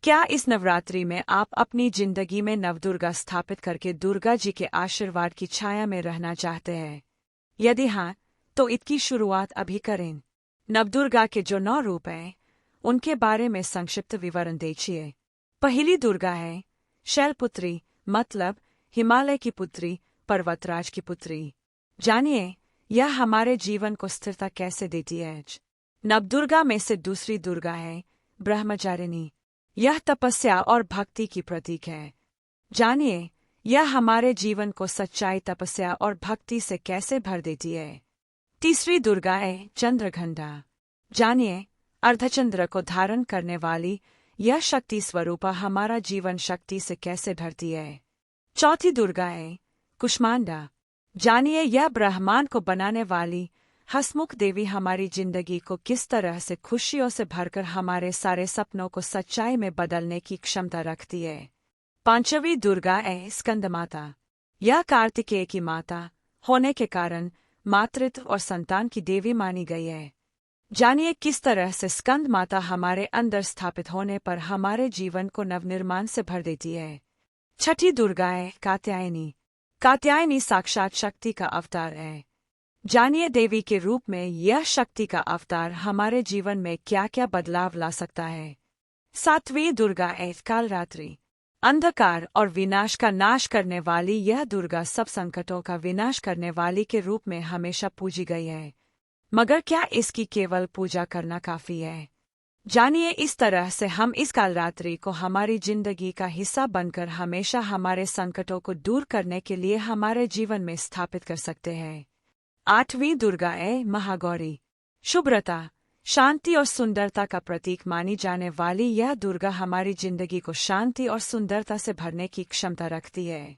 क्या इस नवरात्रि में आप अपनी जिंदगी में नवदुर्गा स्थापित करके दुर्गा जी के आशीर्वाद की छाया में रहना चाहते हैं? यदि हाँ, तो इसकी शुरुआत अभी करें। नवदुर्गा के जो 9 रूप हैं, उनके बारे में संक्षिप्त विवरण दीजिए। पहली दुर्गा है शैलपुत्री, मतलब हिमालय की पुत्री, पर्वतराज की पुत्री। जानिए, यह हमारे जीवन को स्थिरता कैसे देती है। नवदुर्गा में से दूसरी दुर्गा है ब्रह्मचारिणी। यह तपस्या और भक्ति की प्रतीक है। जानिए, यह हमारे जीवन को सच्चाई, तपस्या और भक्ति से कैसे भर देती है। तीसरी दुर्गा है चंद्रघंटा। जानिए, अर्धचंद्र को धारण करने वाली यह शक्ति स्वरूपा हमारा जीवन शक्ति से कैसे भरती है। चौथी दुर्गा है कुष्मांडा। जानिए, यह ब्रह्मांड को बनाने वाली हसमुख देवी हमारी जिंदगी को किस तरह से खुशियों से भरकर हमारे सारे सपनों को सच्चाई में बदलने की क्षमता रखती है। पांचवी दुर्गा है स्कंदमाता। यह कार्तिकेय की माता होने के कारण मातृत्व और संतान की देवी मानी गई है। जानिए, किस तरह से स्कंद माता हमारे अंदर स्थापित होने पर हमारे जीवन को नवनिर्माण से भर देती है। छठी दुर्गा है कात्यायनी। कात्यायनी साक्षात शक्ति का अवतार है। जानिए, देवी के रूप में यह शक्ति का अवतार हमारे जीवन में क्या क्या बदलाव ला सकता है। सातवीं दुर्गा है कालरात्रि। अंधकार और विनाश का नाश करने वाली यह दुर्गा सब संकटों का विनाश करने वाली के रूप में हमेशा पूजी गई है। मगर क्या इसकी केवल पूजा करना काफी है? जानिए, इस तरह से हम इस कालरात्रि को हमारी जिंदगी का हिस्सा बनकर हमेशा हमारे संकटों को दूर करने के लिए हमारे जीवन में स्थापित कर सकते हैं। आठवीं दुर्गा है महागौरी। शुभ्रता, शांति और सुंदरता का प्रतीक मानी जाने वाली यह दुर्गा हमारी जिंदगी को शांति और सुंदरता से भरने की क्षमता रखती है।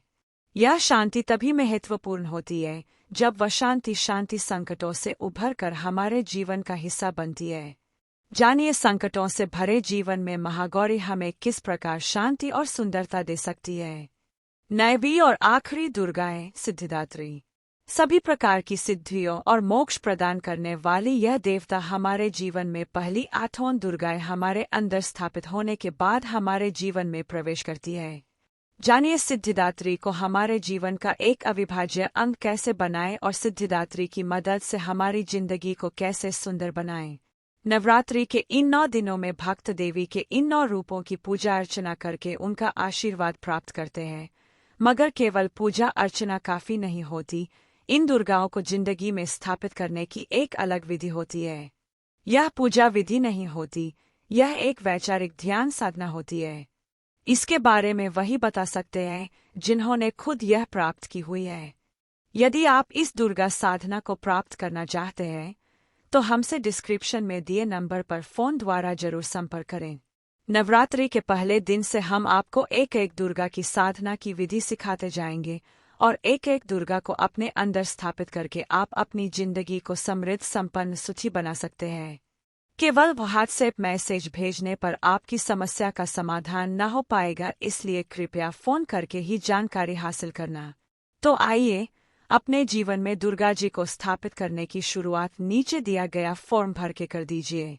यह शांति तभी महत्वपूर्ण होती है जब वह शांति संकटों से उभर कर हमारे जीवन का हिस्सा बनती है। जानिए, संकटों से भरे जीवन में महागौरी हमें किस प्रकार शांति और सुंदरता दे सकती है। नौवीं और आखिरी दुर्गा है सिद्धिदात्री। सभी प्रकार की सिद्धियों और मोक्ष प्रदान करने वाली यह देवता हमारे जीवन में पहली 8 दुर्गाएं हमारे अंदर स्थापित होने के बाद हमारे जीवन में प्रवेश करती है। जानिए, सिद्धिदात्री को हमारे जीवन का एक अविभाज्य अंग कैसे बनाएं और सिद्धिदात्री की मदद से हमारी जिंदगी को कैसे सुंदर बनाएं। नवरात्रि के इन 9 दिनों में भक्त देवी के इन 9 रूपों की पूजा अर्चना करके उनका आशीर्वाद प्राप्त करते हैं। मगर केवल पूजा अर्चना काफी नहीं होती, इन दुर्गाओं को जिंदगी में स्थापित करने की एक अलग विधि होती है। यह पूजा विधि नहीं होती, यह एक वैचारिक ध्यान साधना होती है। इसके बारे में वही बता सकते हैं जिन्होंने खुद यह प्राप्त की हुई है। यदि आप इस दुर्गा साधना को प्राप्त करना चाहते हैं तो हमसे डिस्क्रिप्शन में दिए नंबर पर फोन द्वारा जरूर संपर्क करें। नवरात्रि के पहले दिन से हम आपको एक एक दुर्गा की साधना की विधि सिखाते जाएंगे और एक एक दुर्गा को अपने अंदर स्थापित करके आप अपनी जिंदगी को समृद्ध, संपन्न, सुखी बना सकते हैं। केवल व्हाट्सएप मैसेज भेजने पर आपकी समस्या का समाधान न हो पाएगा, इसलिए कृपया फोन करके ही जानकारी हासिल करना। तो आइए, अपने जीवन में दुर्गा जी को स्थापित करने की शुरुआत नीचे दिया गया फॉर्म भर के कर दीजिए।